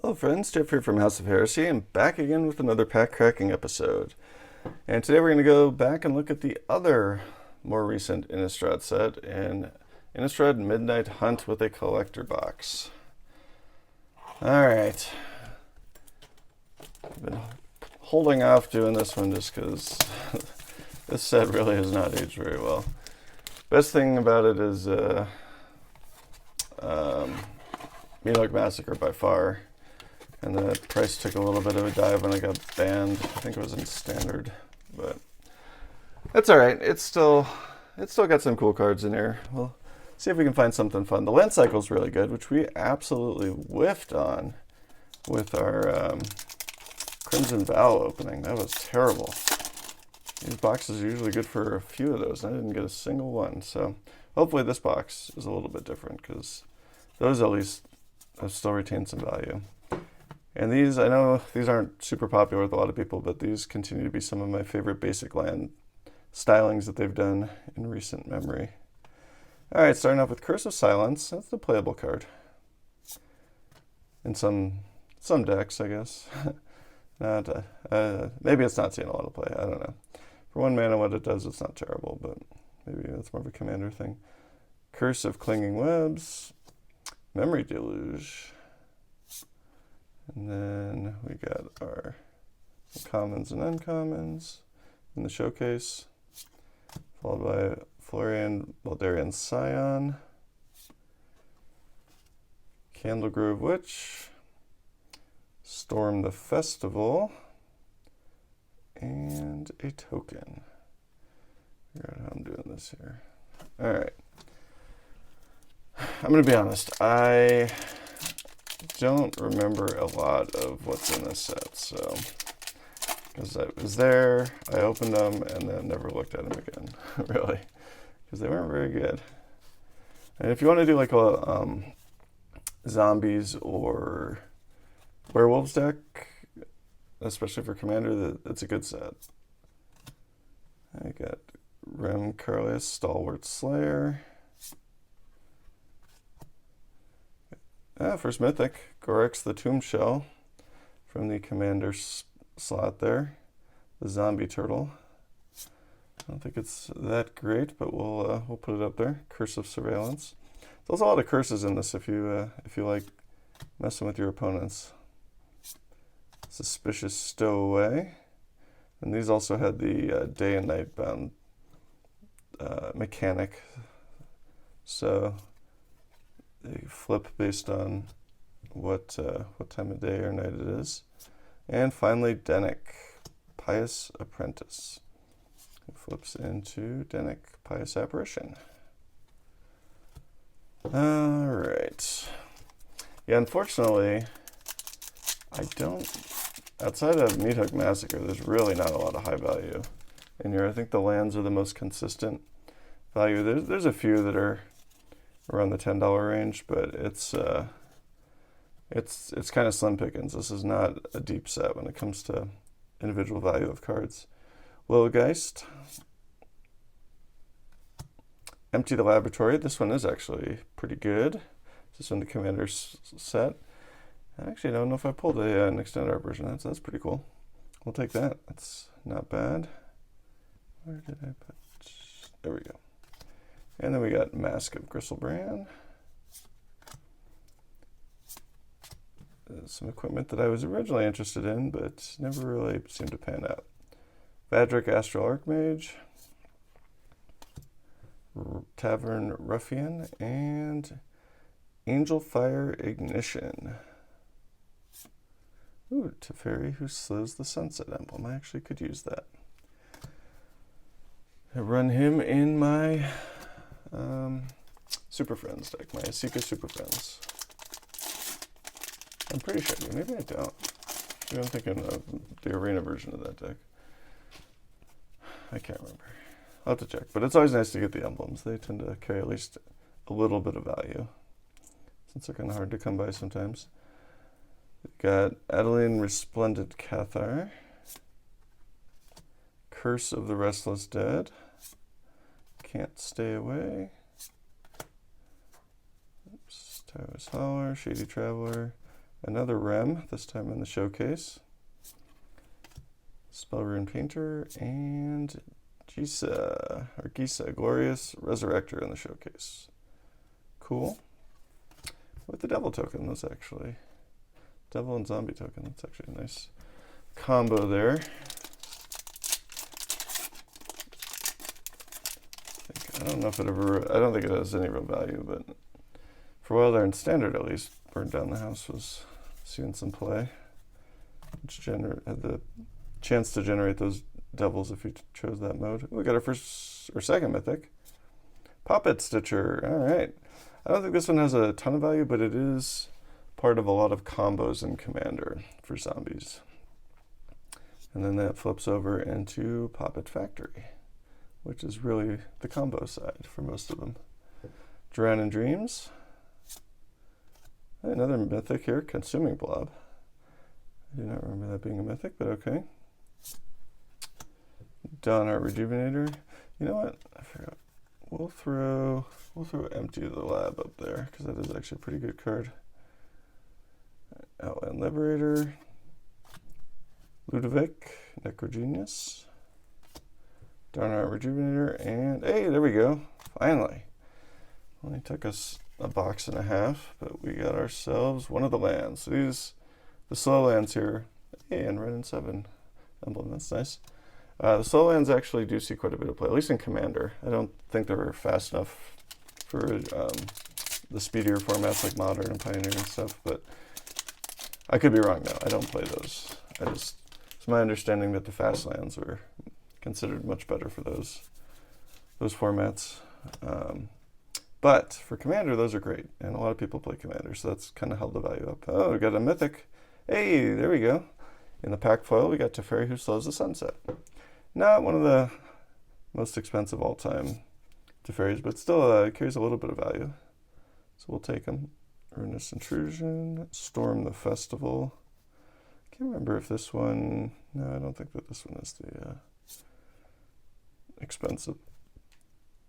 Hello friends, Jeff here from House of Heresy, and back again with another pack cracking episode. And today we're going to go back and look at the other more recent Innistrad set, in Innistrad Midnight Hunt with a collector box. Alright. I've been holding off doing this one just because this set really has not aged very well. Best thing about it is Meathook Massacre by far. And the price took a little bit of a dive when I got banned. I think it was in standard, but that's all right. It's still got some cool cards in here. We'll see if we can find something fun. The land cycle is really good, which we absolutely whiffed on with our Crimson Vow opening. That was terrible. These boxes are usually good for a few of those, and I didn't get a single one. So hopefully this box is a little bit different, because those at least have still retained some value. And these, I know these aren't super popular with a lot of people, but these continue to be some of my favorite basic land stylings that they've done in recent memory. All right, starting off with Curse of Silence. That's the playable card. In some decks, I guess. Not, maybe it's not seeing a lot of play, I don't know. For 1 mana, what it does, it's not terrible, but maybe that's more of a commander thing. Curse of Clinging Webs. Memory Deluge. And then we got our commons and uncommons in the showcase, followed by Florian Baldarian Scion, Candlegrove Witch, Storm the Festival, and a token. Figure out how I'm doing this here. All right. I'm going to be honest. I don't remember a lot of what's in this set, so because I was there, I opened them, and then never looked at them again, really, because they weren't very good. And if you want to do like a zombies or werewolves deck, especially for commander, that's a good set. I got Rem Carlius, Stalwart Slayer. First Mythic, Gorex the Tomb Shell from the commander slot there. The Zombie Turtle. I don't think it's that great, but we'll put it up there. Curse of Surveillance. There's a lot of curses in this if you like messing with your opponents. Suspicious Stowaway. And these also had the day and night bound mechanic. So they flip based on what time of day or night it is. And finally, Dennick, Pious Apprentice, who flips into Dennick, Pious Apparition. All right. Yeah, unfortunately, I don't, outside of Meathook Massacre, there's really not a lot of high value in here. I think the lands are the most consistent value. There's a few that are around the $10 range, but it's kind of slim pickings. This is not a deep set when it comes to individual value of cards. Lilgeist, Empty the Laboratory. This one is actually pretty good. This one, the commander's set. I actually don't know if I pulled an extended art version. That's pretty cool. We'll take that. That's not bad. Where did I put? There we go. And then we got Mask of Gristlebrand. Some equipment that I was originally interested in, but never really seemed to pan out. Vadric Astral Archmage, Tavern Ruffian, and Angel Fire Ignition. Ooh, Teferi Who Slows the Sunset Emblem. I actually could use that. I run him in my Super Friends deck, my Asika Super Friends. I'm pretty sure I do. Maybe I don't. Maybe I'm thinking of the arena version of that deck. I can't remember. I'll have to check. But it's always nice to get the emblems. They tend to carry at least a little bit of value, since they're kind of hard to come by sometimes. We've got Adeline Resplendent Cathar, Curse of the Restless Dead, Can't Stay Away, Tyrus Howler, Shady Traveler, Another Rem, this time in the showcase. Spellrune Painter, and Gisa, Glorious Resurrector in the showcase. Cool. With the Devil token, that's actually Devil and Zombie token. That's actually a nice combo there. I don't know if it ever, I don't think it has any real value, but for a while there in Standard at least, Burn Down the House was seeing some play, which had the chance to generate those devils if you chose that mode. We got our first or second mythic. Puppet Stitcher. All right. I don't think this one has a ton of value, but it is part of a lot of combos in Commander for zombies. And then that flips over into Puppet Factory, which is really the combo side for most of them. Duran and Dreams. Another mythic here, Consuming Blob. I do not remember that being a mythic, but okay. Donart Rejuvenator. You know what? I forgot. We'll throw Empty the Lab up there because that is actually a pretty good card. Outland Liberator. Ludovic, Necrogenius. Donart Rejuvenator, and hey, there we go. Finally. Only took us a box and a half, but we got ourselves one of the lands. So these, the slow lands here. Hey, and Red and 7 emblem, that's nice. The slow lands actually do see quite a bit of play, at least in Commander. I don't think they're fast enough for the speedier formats like Modern and Pioneer and stuff, but I could be wrong though. I don't play those. It's my understanding that the fast lands are considered much better for those formats. But for Commander, those are great, and a lot of people play Commander, so that's kind of held the value up. Oh, we got a Mythic. Hey, there we go. In the pack foil, we got Teferi Who Slows the Sunset. Not one of the most expensive all-time Teferis, but still carries a little bit of value. So we'll take them. Ruinous Intrusion, Storm the Festival. Can't remember if this one... No, I don't think that this one is the expensive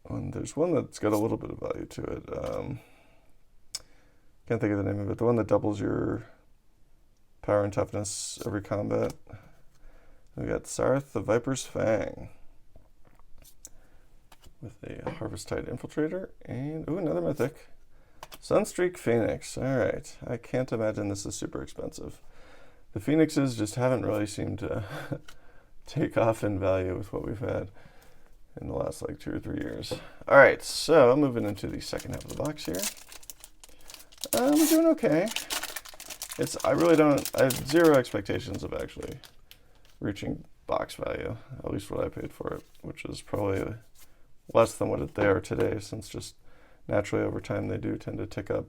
one. There's one that's got a little bit of value to it. Can't think of the name of it. The one that doubles your power and toughness every combat. We got Sarth the Viper's Fang with a Harvesttide Infiltrator, and ooh, another mythic. Sunstreak Phoenix. All right, I can't imagine this is super expensive. The Phoenixes just haven't really seemed to take off in value with what we've had in the last like 2 or 3 years. All right, so moving into the second half of the box here. We're doing okay. I have zero expectations of actually reaching box value, at least what I paid for it, which is probably less than what they are today, since just naturally over time they do tend to tick up.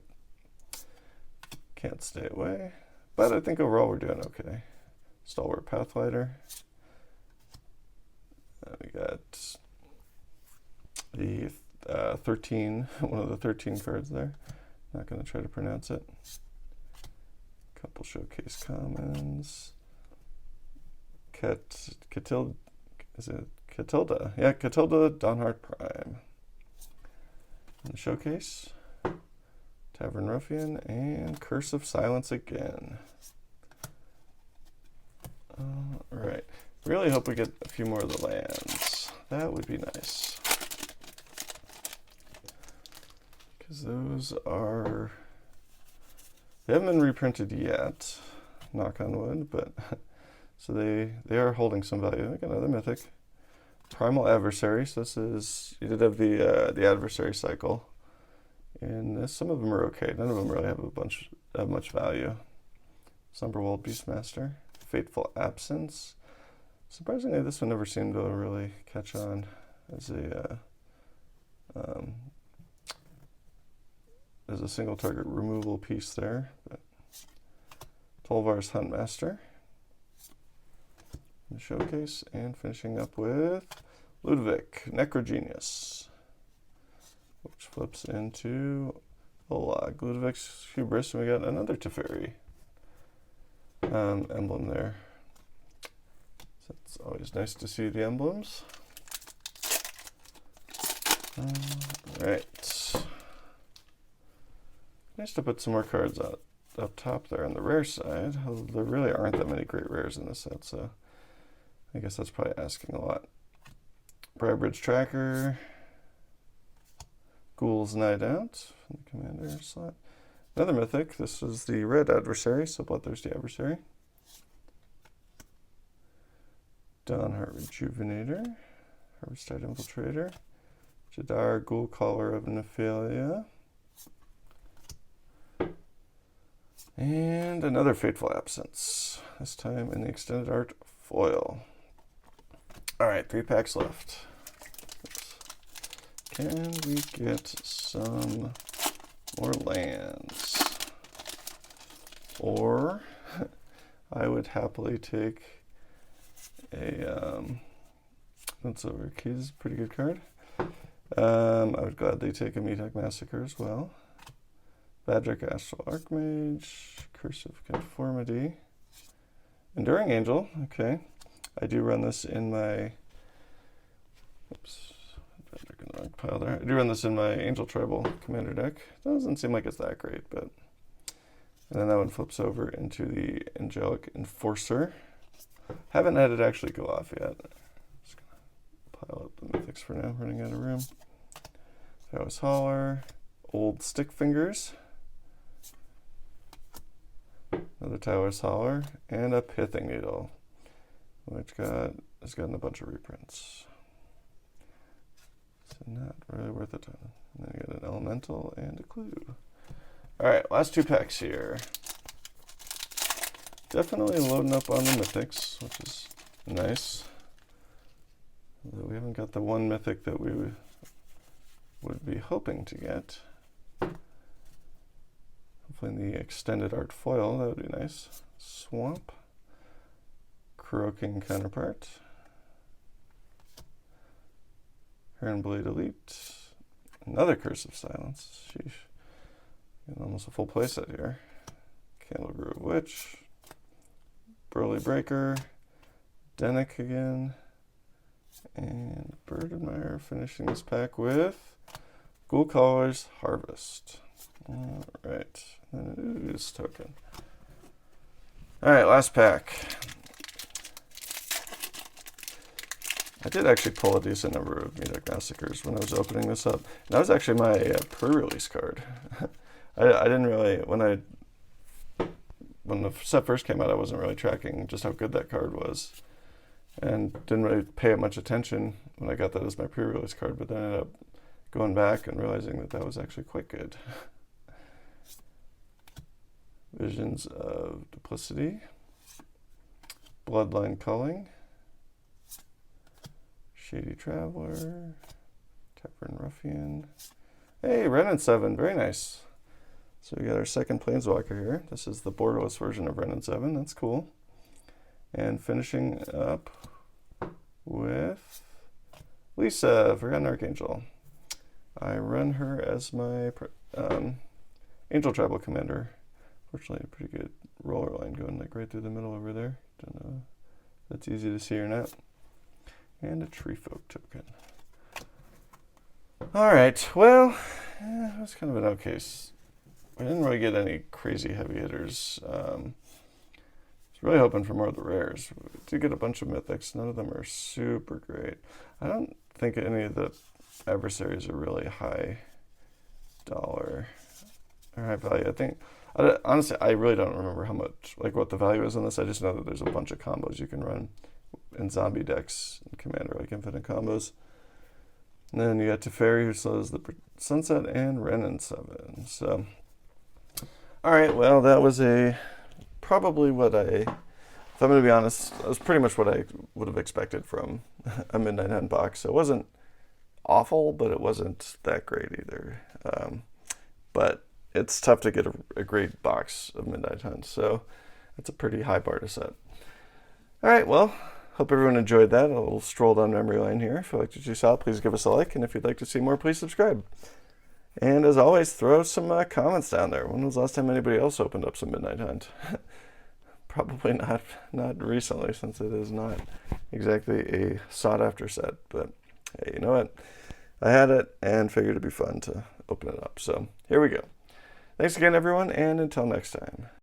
Can't stay away, but I think overall we're doing okay. Stalwart Pathfighter. We got the 13, one of the 13 cards there. Not going to try to pronounce it. Couple showcase commons. Catilda? Yeah, Catilda Dawnheart Prime. In the showcase, Tavern Ruffian and Curse of Silence again. Alright. Really hope we get a few more of the lands. That would be nice. Because those are... They haven't been reprinted yet, knock on wood, but... So they are holding some value. Like another mythic. Primal Adversary. So this is... You did have the adversary cycle. And some of them are okay. None of them really have much value. Slumberwald Beastmaster. Fateful Absence. Surprisingly, this one never seemed to really catch on as a single target removal piece there. But Tolvar's Huntmaster in the showcase, and finishing up with Ludovic Necrogenius, which flips into Olag. Ludovic's Hubris, and we got another Teferi emblem there. So it's always nice to see the emblems. Alright. Nice to put some more cards out up top there on the rare side. There really aren't that many great rares in this set, so I guess that's probably asking a lot. Brybridge Tracker, Ghoul's Night Out from the commander slot. Another mythic. This is the red adversary, so Bloodthirsty Adversary. Dawnheart Rejuvenator, Harvesttide Infiltrator, Jadar Ghoul Caller of Nephalia, and another Fateful Absence, this time in the extended art foil. Alright, 3 packs left. Oops. Can we get some more lands? Or I would happily take a that's over keys, pretty good card. I would gladly take a Meathook Massacre as well. Badric Astral Archmage, Curse of Conformity, Enduring Angel. Okay, I do run this in my. Oops, Badric in the wrong pile there. I do run this in my Angel Tribal Commander deck. Doesn't seem like it's that great, but. And then that one flips over into the Angelic Enforcer. Haven't had it actually go off yet. Just gonna pile up the mythics for now, running out of room. Taoist Hauler, Old Stick Fingers, another Taoist Hauler, and a Pithing Needle, which has gotten a bunch of reprints. So not really worth a ton. And then you get an Elemental and a Clue. Alright, last 2 packs here. Definitely loading up on the mythics, which is nice. Although we haven't got the one mythic that we would be hoping to get. Hopefully in the extended art foil, that would be nice. Swamp. Croaking Counterpart. Heronblade Elite. Another Curse of Silence. Sheesh. Getting almost a full playset here. Candlegrove Witch. Burly Breaker, Dennick again, and Birdmire finishing this pack with Ghoul Caller's Harvest. Alright, and then this token. Alright, last pack. I did actually pull a decent number of Meathook Massacres when I was opening this up. And that was actually my pre-release card. I didn't really, when the set first came out, I wasn't really tracking just how good that card was, and didn't really pay it much attention when I got that as my pre-release card, but then I ended up going back and realizing that that was actually quite good. Visions of Duplicity, Bloodline Culling, Shady Traveler, Tavern Ruffian. Hey, Ren and 7, very nice. So we got our second Planeswalker here. This is the borderless version of Ren and 7. That's cool. And finishing up with Lisa, Forgotten Archangel. I run her as my Angel Tribal Commander. Fortunately, a pretty good roller line going like right through the middle over there. Don't know if that's easy to see or not. And a Tree Folk token. Alright, well, it was kind of an okay. We didn't really get any crazy heavy hitters. I was really hoping for more of the rares. We did get a bunch of mythics. None of them are super great. I don't think any of the adversaries are really high dollar or high value. I think, honestly, I really don't remember how much, like what the value is on this. I just know that there's a bunch of combos you can run in zombie decks in Commander, like infinite combos. And then you got Teferi, who slows the Sunset, and Ren and 7. So, alright, well, that was probably what if I'm going to be honest, that was pretty much what I would have expected from a Midnight Hunt box. So it wasn't awful, but it wasn't that great either. But it's tough to get a great box of Midnight Hunt, so it's a pretty high bar to set. Alright, well, hope everyone enjoyed that. A little stroll down memory lane here. If you liked what you saw, please give us a like, and if you'd like to see more, please subscribe. And as always, throw some comments down there. When was the last time anybody else opened up some Midnight Hunt? Probably not recently, since it is not exactly a sought-after set. But hey, you know what? I had it and figured it'd be fun to open it up. So here we go. Thanks again, everyone, and until next time.